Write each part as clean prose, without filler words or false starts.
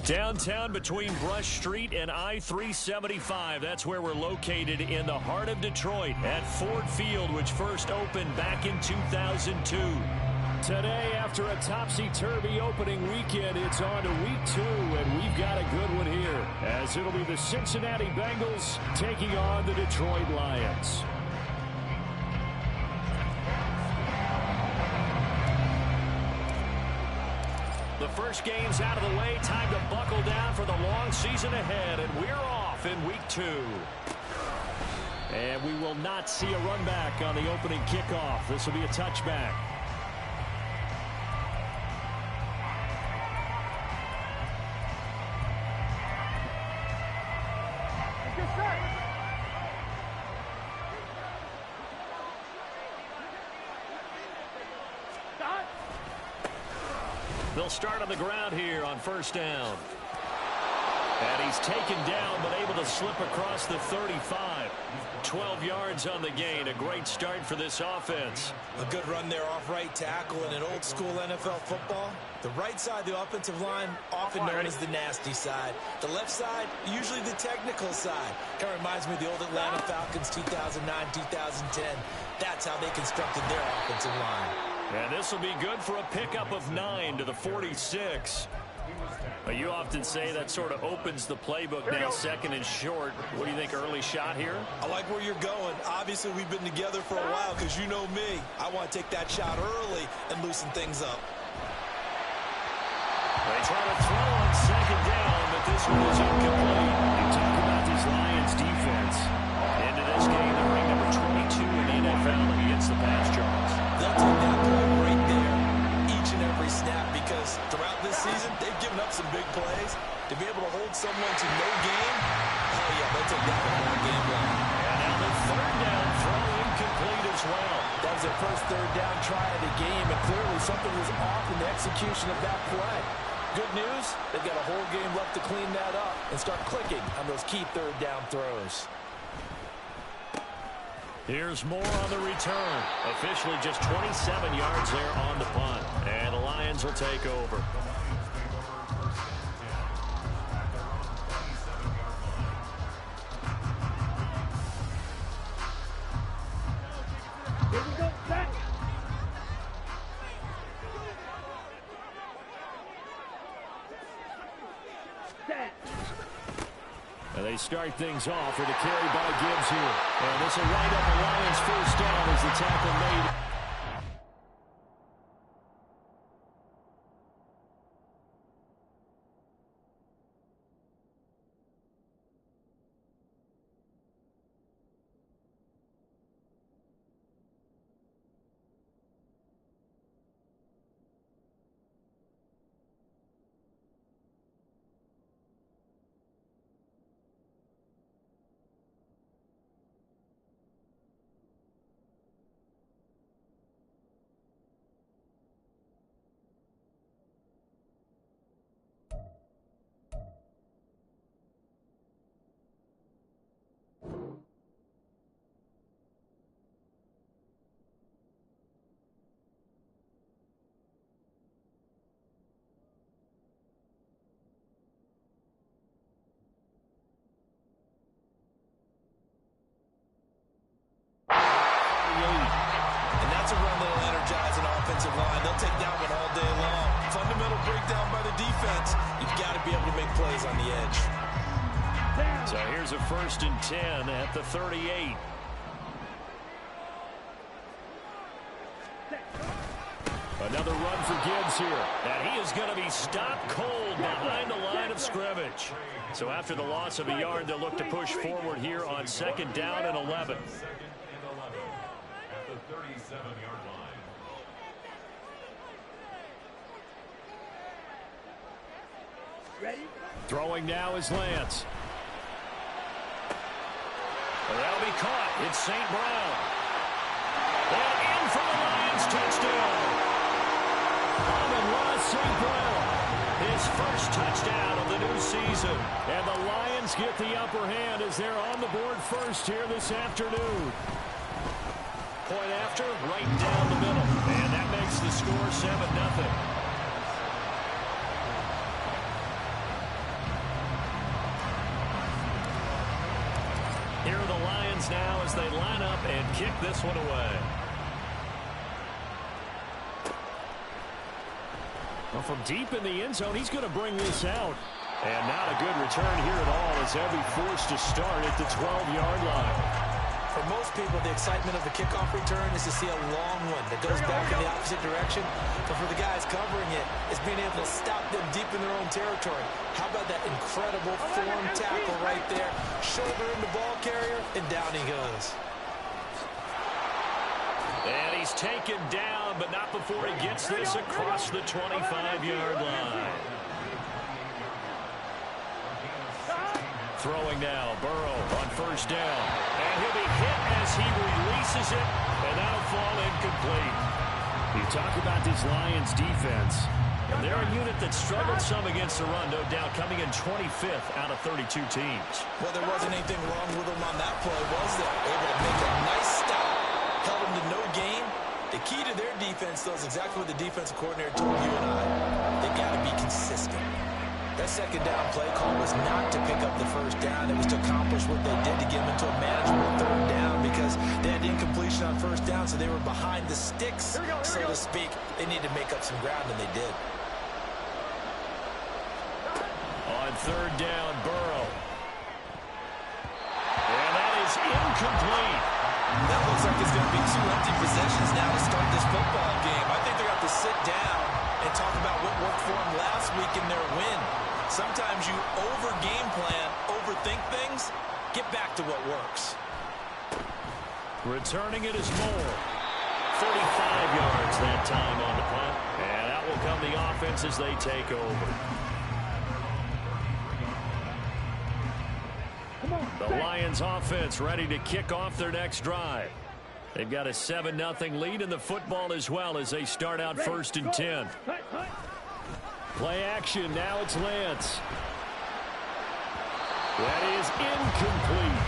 Downtown between Brush Street and I-375. That's where we're located in the heart of Detroit at Ford Field, which first opened back in 2002. Today, after a topsy-turvy opening weekend, it's on to week 2, and we've got a good one here, as it'll be the Cincinnati Bengals taking on the Detroit Lions. The first game's out of the way. Time to buckle down for the long season ahead, and we're off in week 2. And we will not see a run back on the opening kickoff. This will be a touchback. They'll start on the ground here on first down. And he's taken down, but able to slip across the 35. 12 yards on the gain. A great start for this offense. A good run there off right tackle in an old-school NFL football. The right side of the offensive line, often known as the nasty side. The left side, usually the technical side. Kind of reminds me of the old Atlanta Falcons 2009-2010. That's how they constructed their offensive line. And this will be good for a pickup of 9 to the 46. You often say that sort of opens the playbook now, second and short. What do you think, early shot here? I like where you're going. Obviously, we've been together for a while because you know me. I want to take that shot early and loosen things up. They try to throw on second down, but this one is incomplete. You talk about this Lions defense. Into this game, they're ranked number 22 in the NFL against the pass yards. They'll take that play right there each and every snap because throughout this season, they've given up some big plays. To be able to hold someone to no gain, oh yeah, they'll take that one all game long. And now the third down throw incomplete as well. That was their first third down try of the game, and clearly something was off in the execution of that play. Good news, they've got a whole game left to clean that up and start clicking on those key third down throws. Here's more on the return. Officially just 27 yards there on the punt. And the Lions will take over. Here we go, back. And they start things off with a carry by Gibbs here. And this will wind up the Lions' first down as the tackle made. Line. They'll take that one all day long. Fundamental breakdown by the defense. You've got to be able to make plays on the edge. So here's a 1st and 10 at the 38. Another run for Gibbs here. And he is going to be stopped cold behind the line of scrimmage. So after the loss of a yard, they'll look to push forward here on 2nd down and 11. Ready? Throwing now is Lance. Well, that'll be caught. It's St. Brown. And in for the Lions touchdown. Amon-Ra St. Brown. His first touchdown of the new season. And the Lions get the upper hand as they're on the board first here this afternoon. Point after, right down the middle. And that makes the score 7-0. Lions now as they line up and kick this one away. Well, from deep in the end zone, he's going to bring this out. And not a good return here at all as they'll be forced to start at the 12-yard line. For most people, the excitement of the kickoff return is to see a long one that goes back in the opposite direction. But for the guys covering it, it's being able to stop them deep in their own territory. How about that incredible form tackle right there? Shoulder in the ball carrier, and down he goes. And he's taken down, but not before he gets this across the 25-yard line. Throwing now, Burrow on first down. And he'll be hit as he releases it, and that'll fall incomplete. You talk about this Lions defense, and they're a unit that struggled some against the run, no doubt, coming in 25th out of 32 teams. Well, there wasn't anything wrong with them on that play, was there? Able to make a nice stop, held them to no gain. The key to their defense, though, is exactly what the defensive coordinator told you and I. They got to be consistent. That second down play call was not to pick up the first down. It was to accomplish what they did to get them into a manageable third down because they had incompletion on first down, so they were behind the sticks, so to speak. They needed to make up some ground, and they did. On third down, Burrow. And that is incomplete. That looks like it's going to be 2 empty possessions now to start this football game. I think they're going to have to sit down and talk about what worked for them last week in their win. Sometimes you over-game plan, overthink things. Get back to what works. Returning it is Moore. 45 yards that time on the punt. And that will come the offense as they take over. The Lions offense ready to kick off their next drive. They've got a 7-0 lead in the football as well as they start out first and 10. Play action. Now it's Lance. That is incomplete.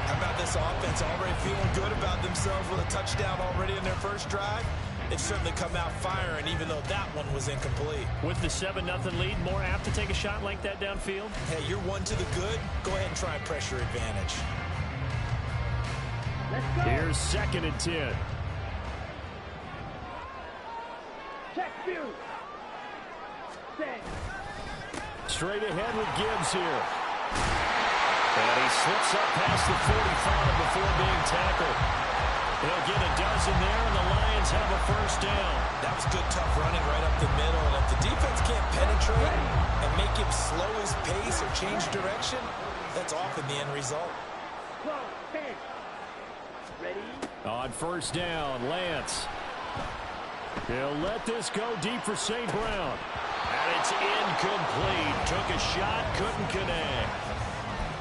How about this offense already feeling good about themselves with a touchdown already in their first drive? They've certainly come out firing, even though that one was incomplete. With the 7-0 lead, more apt to take a shot like that downfield? Hey, you're one to the good. Go ahead and try and pressure advantage. Here's second and 10. Check view. Straight ahead with Gibbs here. And he slips up past the 45 before being tackled. He'll get a dozen there, and the Lions have a first down. That was good, tough running right up the middle. And if the defense can't penetrate and make him slow his pace or change direction, that's often the end result. Ready? On first down, Lance. He'll let this go deep for St. Brown. And it's incomplete. Took a shot, couldn't connect.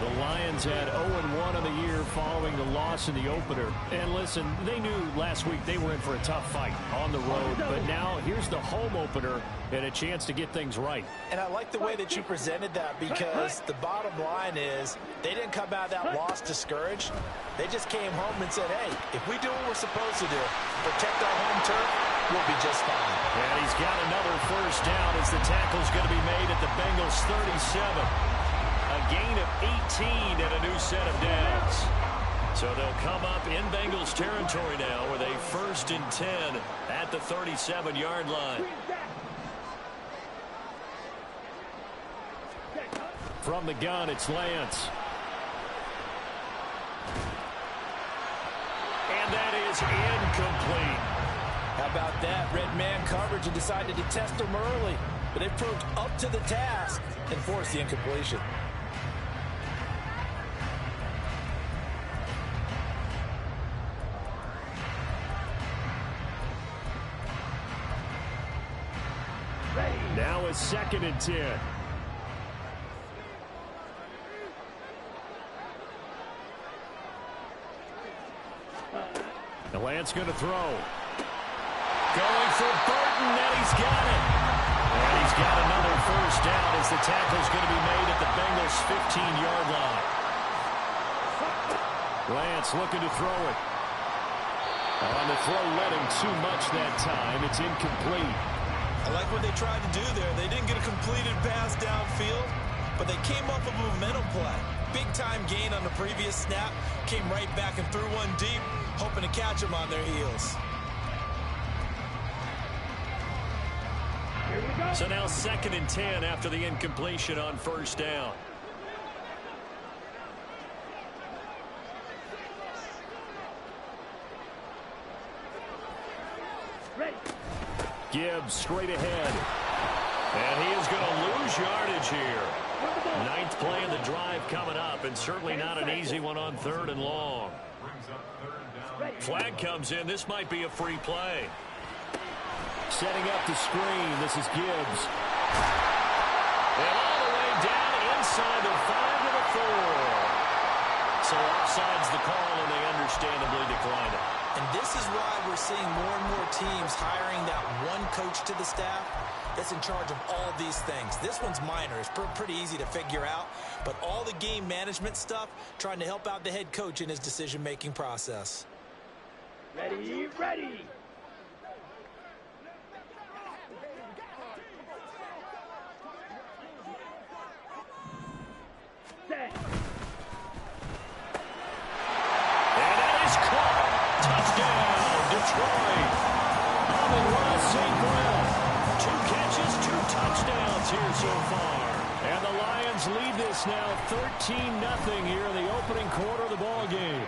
The Lions had 0-1 on the year following the loss in the opener. And listen, they knew last week they were in for a tough fight on the road. But now here's the home opener and a chance to get things right. And I like the way that you presented that because the bottom line is they didn't come out of that loss discouraged. They just came home and said, hey, if we do what we're supposed to do, protect our home turf, we'll be just fine. And he's got another first down as the tackle's going to be made at the Bengals 37. A gain of 18 and a new set of downs. So they'll come up in Bengals territory now with a first and 10 at the 37-yard line. From the gun, it's Lance. And that is incomplete. How about that? Red man coverage and decided to test him early. But they proved up to the task and forced the incompletion. Now it's second and 10. The Lance going to throw. Going for Burton, and he's got it. And he's got another first down as the tackle's going to be made at the Bengals' 15-yard line. Lance looking to throw it. On the throw, led him too much that time. It's incomplete. I like what they tried to do there. They didn't get a completed pass downfield, but they came up with a momentum play. Big-time gain on the previous snap. Came right back and threw one deep, hoping to catch them on their heels. So now 2nd and 10 after the incompletion on 1st down. Ready. Gibbs straight ahead. And he is going to lose yardage here. 9th play of the drive coming up, and certainly not an easy one on 3rd and long. Flag comes in. This might be a free play. Setting up the screen. This is Gibbs. And all the way down inside the 5 to the 4. So offside's the call, and they understandably declined it. And this is why we're seeing more and more teams hiring that one coach to the staff that's in charge of all these things. This one's minor. It's pretty easy to figure out. But all the game management stuff, trying to help out the head coach in his decision-making process. Ready, ready. Set. And that is caught. Touchdown, Detroit. Amon-Ra St. Brown. 2 catches, 2 touchdowns here so far. And the Lions lead this now 13-0 here in the opening quarter of the ball game.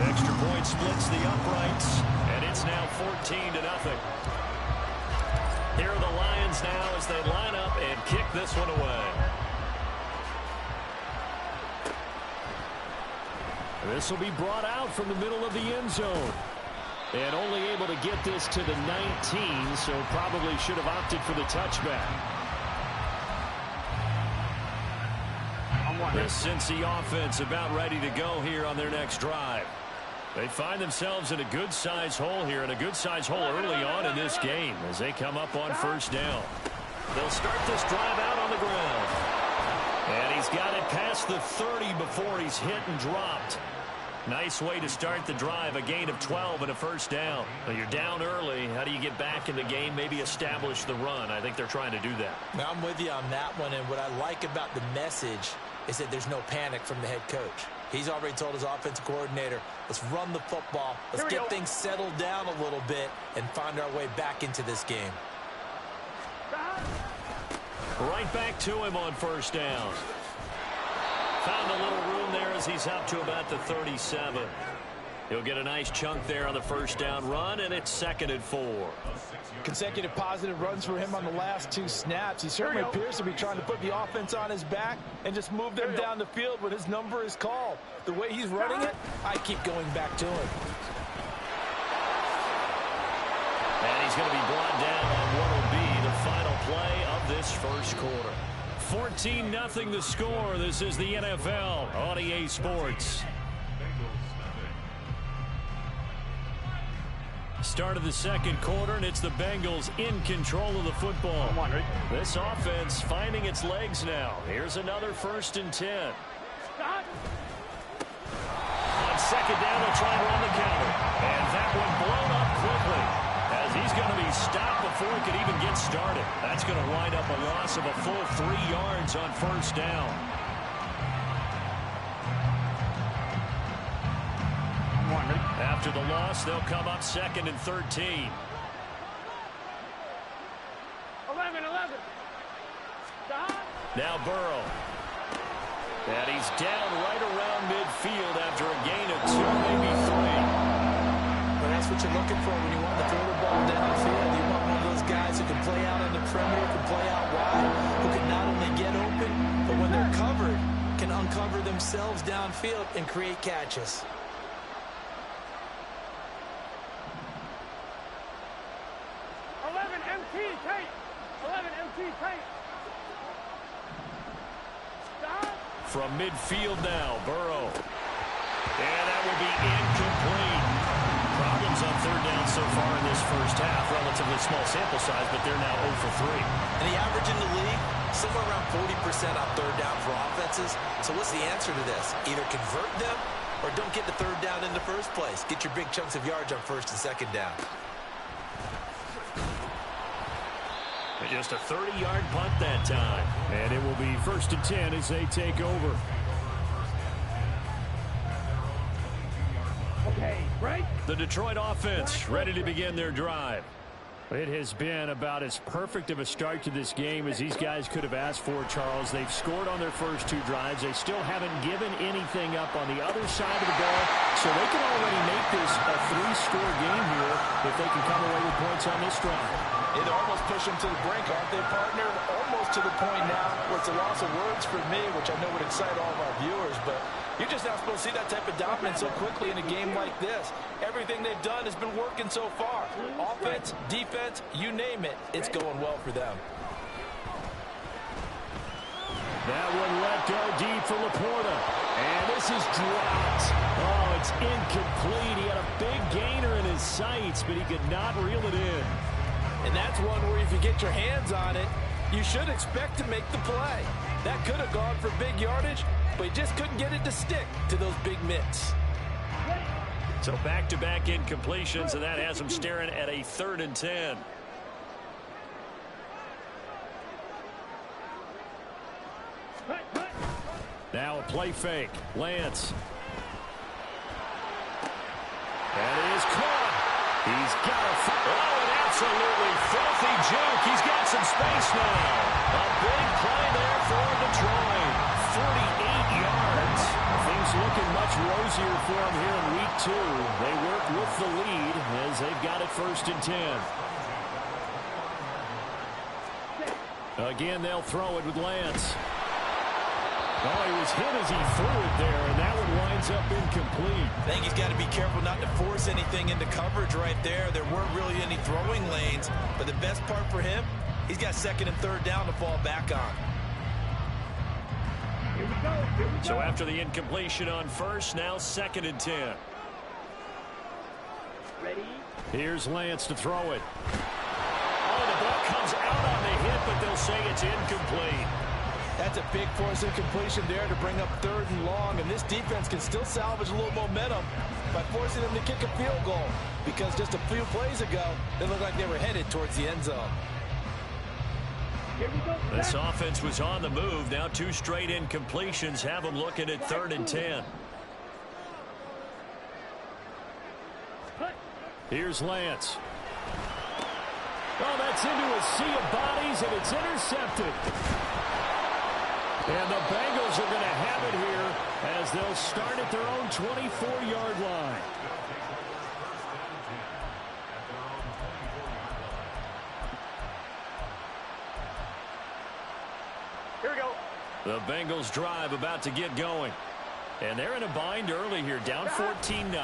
Extra point splits the uprights, and it's now 14-0. Here are the Lions now as they line up and kick this one away. This will be brought out from the middle of the end zone. And only able to get this to the 19, so probably should have opted for the touchback. The Cincy offense about ready to go here on their next drive. They find themselves in a good-sized hole here, and a good-sized hole early on in this game as they come up on 1st down. They'll start this drive out on the ground. And he's got it past the 30 before he's hit and dropped. Nice way to start the drive, a gain of 12 and a 1st down. Well, you're down early. How do you get back in the game, maybe establish the run? I think they're trying to do that. Now, I'm with you on that one, and what I like about the message is that there's no panic from the head coach. He's already told his offensive coordinator, let's run the football, let's get things settled down a little bit and find our way back into this game. Right back to him on 1st down. Found a little room there as he's up to about the 37. He'll get a nice chunk there on the 1st down run, and it's 2nd and 4. Consecutive positive runs for him on the last 2 snaps. He certainly appears to be trying to put the offense on his back and just move them down the field when his number is called. The way he's running it, I keep going back to him. And he's going to be brought down on what will be the final play of this 1st quarter. 14-0 the score. This is the NFL on EA Sports. Start of the 2nd quarter, and it's the Bengals in control of the football. This offense finding its legs now. Here's another 1st and 10. On 2nd down, they'll try and run the counter. And that one blown up quickly, as he's going to be stopped before he could even get started. That's going to wind up a loss of a full 3 yards on 1st down. After the loss, they'll come up 2nd and 13. 11. Now Burrow. And he's down right around midfield after a gain of 2, maybe 3. But that's what you're looking for when you want to throw the ball downfield. You want one of those guys who can play out on the perimeter, can play out wide, who can not only get open, but when they're covered, can uncover themselves downfield and create catches. 11 MT tight. 11 MT tight. From midfield now, Burrow. And that will be incomplete. Problems on 3rd down so far in this 1st half. Relatively small sample size, but they're now 0 for 3. And the average in the league, somewhere around 40% on 3rd down for offenses. So what's the answer to this? Either convert them or don't get the 3rd down in the first place. Get your big chunks of yards on 1st and 2nd down. Just a 30-yard punt that time. And it will be 1st and 10 as they take over. Right. The Detroit offense ready to begin their drive. It has been about as perfect of a start to this game as these guys could have asked for, Charles. They've scored on their first 2 drives. They still haven't given anything up on the other side of the ball, so they can already make this a 3-score game here if they can come away with points on this drive. It almost pushed them to the brink, aren't they, partner? Almost to the point now where it's a loss of words for me, which I know would excite all of our viewers, but you're just not supposed to see that type of dominance so quickly in a game like this. Everything they've done has been working so far. Offense, defense, you name it, it's going well for them. That one let go deep for Laporta. And this is dropped. Oh, it's incomplete. He had a big gainer in his sights, but he could not reel it in. And that's one where if you get your hands on it, you should expect to make the play. That could have gone for big yardage, but he just couldn't get it to stick to those big mitts. So back-to-back incompletions, and that has them staring at a 3rd and 10. Now a play fake. Lance. That is caught. He's got a an absolutely filthy juke. He's got some space now. A big play there for Detroit. 48 yards. Things looking much rosier for him here in week 2. They work with the lead as they've got it 1st and 10. Again, they'll throw it with Lance. Oh, he was hit as he threw it there, and that one winds up incomplete. I think he's got to be careful not to force anything into coverage right there. There weren't really any throwing lanes, but the best part for him, he's got 2nd and 3rd down to fall back on. Here we go. Here we go. So after the incompletion on 1st, now 2nd and 10. Ready. Here's Lance to throw it. Oh, the ball comes out on the hit, but they'll say it's incomplete. That's a big force incompletion there to bring up 3rd and long, and this defense can still salvage a little momentum by forcing them to kick a field goal, because just a few plays ago, they looked like they were headed towards the end zone. Here we go. This offense was on the move. Now 2 straight incompletions have them looking at 3rd and 10. Here's Lance. Oh, that's into a sea of bodies, and it's intercepted. And the Bengals are going to have it here as they'll start at their own 24-yard line. Here we go. The Bengals drive about to get going. And they're in a bind early here, down 14-0.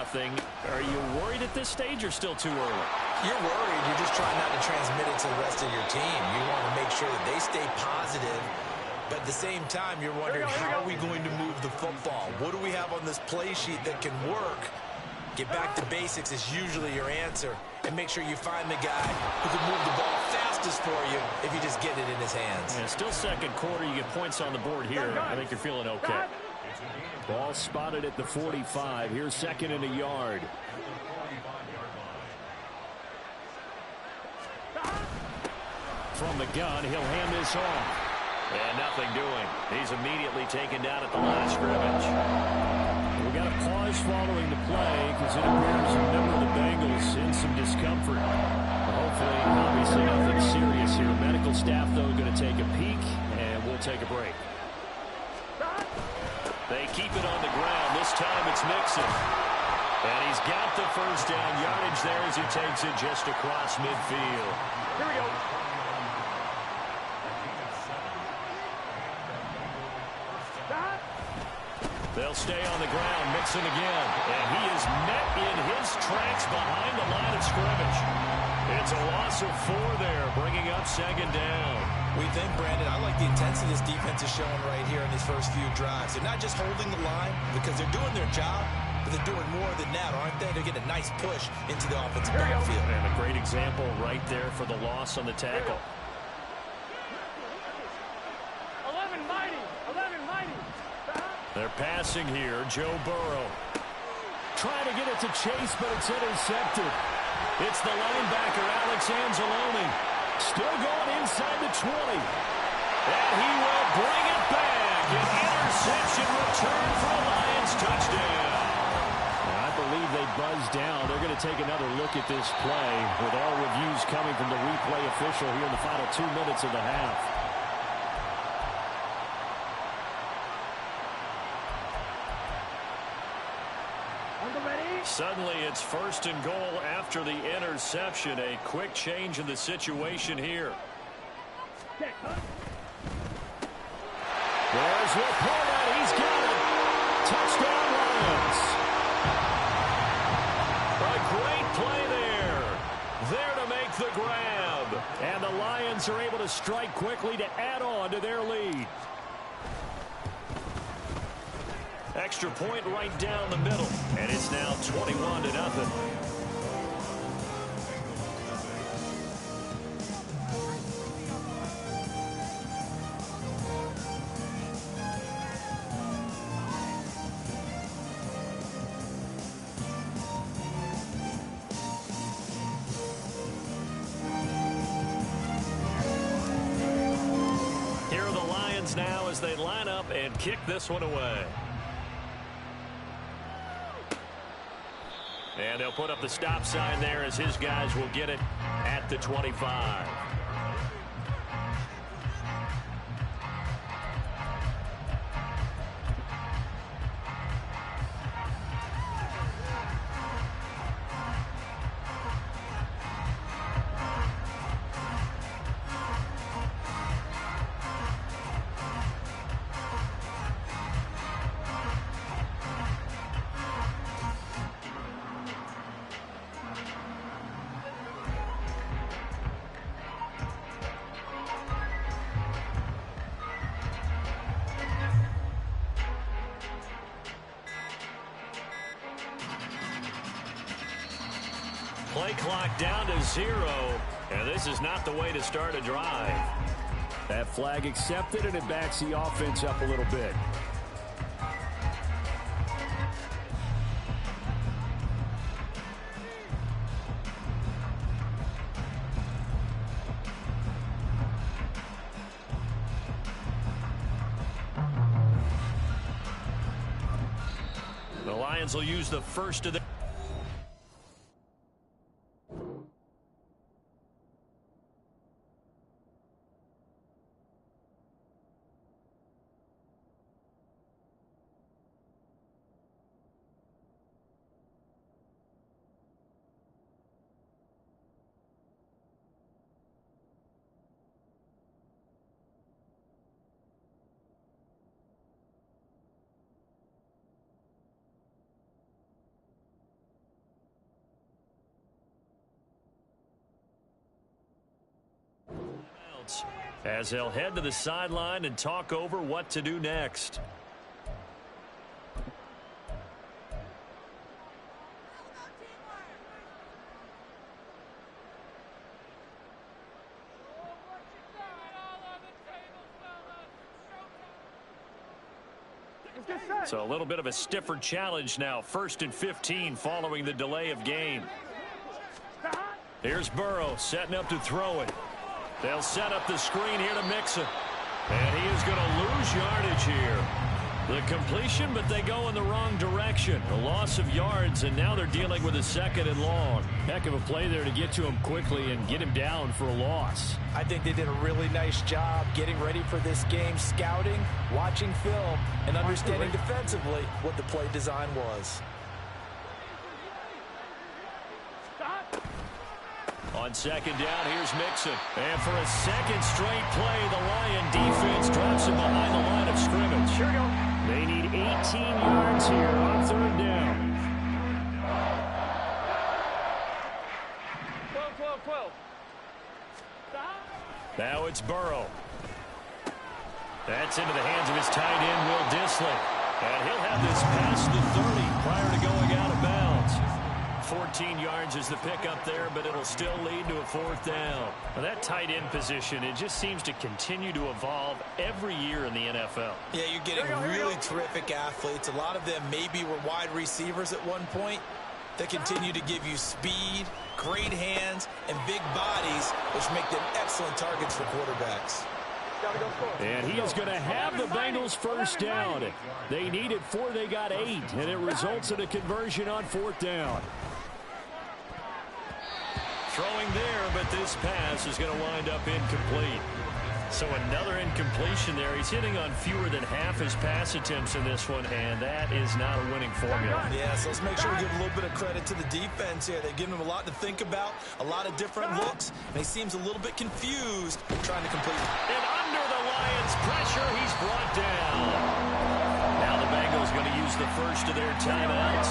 Are you worried at this stage or still too early? You're worried. You're just trying not to transmit it to the rest of your team. You want to make sure that they stay positive. But at the same time, you're wondering, how are we going to move the football? What do we have on this play sheet that can work? Get back to basics is usually your answer. And make sure you find the guy who can move the ball fastest for you if you just get it in his hands. Yeah, still 2nd quarter. You get points on the board here. I think you're feeling okay. Ball spotted at the 45. Here's 2nd and a yard. From the gun, he'll hand this off. And nothing doing. He's immediately taken down at the line of scrimmage. We've got a pause following the play because it appears a member of the Bengals in some discomfort. Hopefully, obviously nothing serious here. Medical staff, though, going to take a peek, and we'll take a break. They keep it on the ground. This time it's Mixon. And he's got the 1st down yardage there as he takes it just across midfield. Here we go. They'll stay on the ground. Mixon again. And he is met in his tracks behind the line of scrimmage. It's a loss of 4 there, bringing up 2nd down. We think, Brandon, I like the intensity this defense is showing right here in these first few drives. They're not just holding the line because they're doing their job, but they're doing more than that, aren't they? They're getting a nice push into the offensive backfield. And a great example right there for the loss on the tackle. 11 mighty. 11 mighty. They're passing here. Joe Burrow. Trying to get it to Chase, but it's intercepted. It's the linebacker, Alex Anzalone. Still going inside the 20. And he will bring it back. An interception return for a Lions touchdown. I believe they they buzz down. They're going to take another look at this play with all reviews coming from the replay official here in the final 2 minutes of the half. Suddenly it's 1st and goal after the interception. A quick change in the situation here. There's Laporta. He's got it. Touchdown Lions. A great play there. There to make the grab. And the Lions are able to strike quickly to add on to their lead. Extra point right down the middle. And it's now 21-0. Here are the Lions now as they line up and kick this one away. And they'll put up the stop sign there as his guys will get it at the 25. Play clock down to 0, and this is not the way to start a drive. That flag accepted, and it backs the offense up a little bit. The Lions will use the first of the as they'll head to the sideline and talk over what to do next. So a little bit of a stiffer challenge now. 1st and 15 following the delay of game. Here's Burrow setting up to throw it. They'll set up the screen here to Mixon. And he is going to lose yardage here. The completion, but they go in the wrong direction. A loss of yards, and now they're dealing with a 2nd and long. Heck of a play there to get to him quickly and get him down for a loss. I think they did a really nice job getting ready for this game, scouting, watching film, and understanding defensively what the play design was. On 2nd down, here's Mixon. And for a 2nd straight play, the Lion defense drops him behind the line of scrimmage. Here we go. They need 18 yards here on 3rd down. 12. Now it's Burrow. That's into the hands of his tight end, Will Dissly. And he'll have this past the 30 prior to going out of bounds. 14 yards is the pickup there, but it'll still lead to a 4th down. Now that tight end position, it just seems to continue to evolve every year in the NFL. Yeah, you're getting really terrific athletes. A lot of them maybe were wide receivers at one point. They continue to give you speed, great hands, and big bodies, which make them excellent targets for quarterbacks. And he is going to have the Bengals first down. They needed 4, they got 8, and it results in a conversion on 4th down. Throwing there, but this pass is going to wind up incomplete. So another incompletion there. He's hitting on fewer than half his pass attempts in this one, and that is not a winning formula. Yeah, so let's make sure we give a little bit of credit to the defense here. They've given him a lot to think about, a lot of different looks, and he seems a little bit confused trying to complete it. And under the Lions' pressure, he's brought down. Now the Bengals going to use the first of their timeouts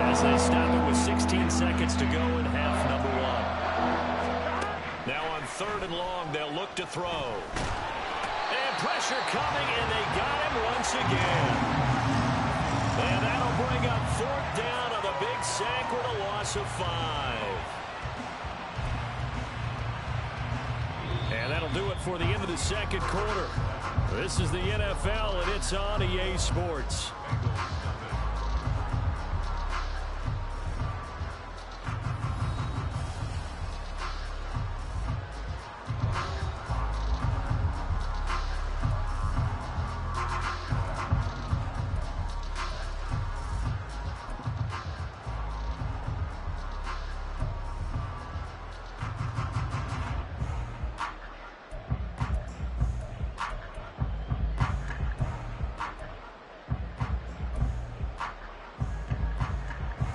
as they stop it with 16 seconds to go in half number 1. Now on 3rd and long, they'll look to throw. And pressure coming, and they got him once again. And that'll bring up 4th down on the big sack with a loss of 5. And that'll do it for the end of the 2nd quarter. This is the NFL, and it's on EA Sports.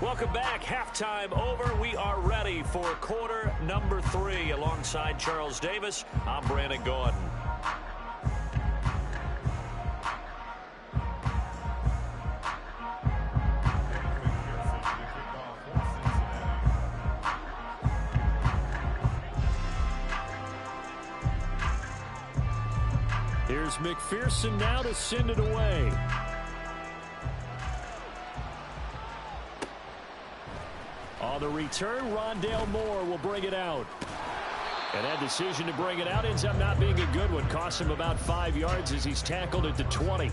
Welcome back. Halftime over. We are ready for quarter number 3. Alongside Charles Davis, I'm Brandon Gordon. Here's McPherson now to send it away. On the return, Rondale Moore will bring it out. And that decision to bring it out ends up not being a good one. Costs him about 5 yards as he's tackled at the 20.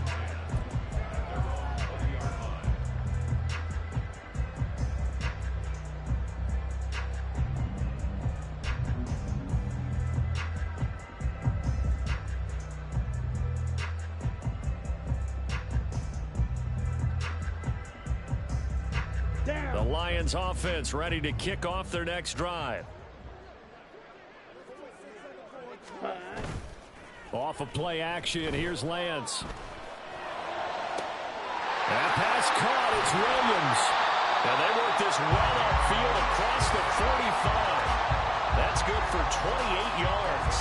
The Lions offense ready to kick off their next drive. Off of play action, here's Lance. That pass caught, it's Williams. And they work this well upfield across the 45. That's good for 28 yards.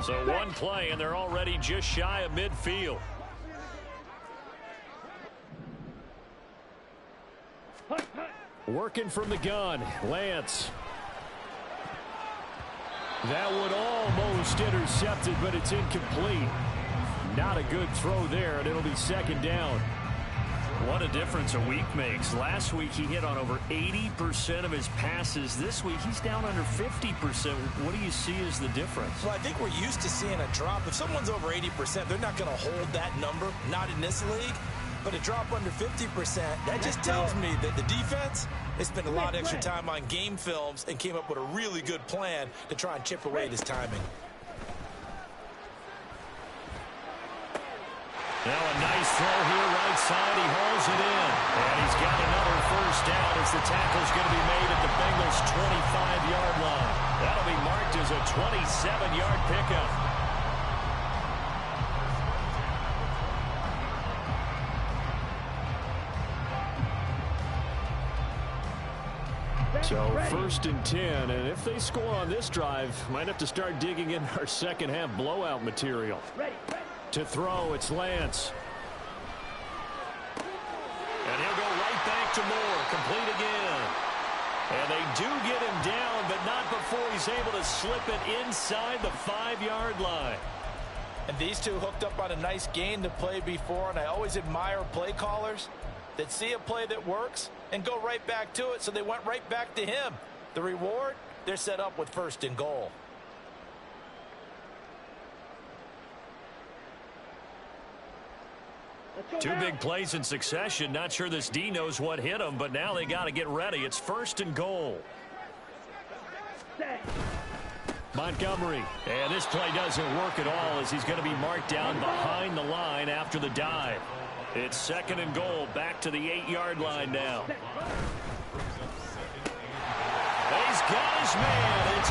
So one play, and they're already just shy of midfield. Working from the gun, Lance. That one almost intercepted, but it's incomplete. Not a good throw there, and it'll be 2nd down. What a difference a week makes. Last week he hit on over 80% of his passes. This week he's down under 50%. What do you see as the difference? Well, I think we're used to seeing a drop. If someone's over 80%, they're not going to hold that number, not in this league. But a drop under 50%, that just tells me that the defense has spent a lot of extra time on game films and came up with a really good plan to try and chip away at his timing. Now a nice throw here right side. He hauls it in. And he's got another first down as the tackle's going to be made at the Bengals' 25-yard line. That'll be marked as a 27-yard pickup. So 1st and 10, and if they score on this drive, might have to start digging in our second half blowout material. To throw, it's Lance. And he'll go right back to Moore, complete again. And they do get him down, but not before he's able to slip it inside the 5-yard line. And these two hooked up on a nice gain to play before, and I always admire play callers that see a play that works and go right back to it, so they went right back to him. The reward, they're set up with 1st and goal. Two big plays in succession. Not sure this D knows what hit him, but now they got to get ready. It's 1st and goal. Montgomery. And this play doesn't work at all as he's going to be marked down behind the line after the dive. It's 2nd and goal, back to the 8-yard line now. He's got his man. It's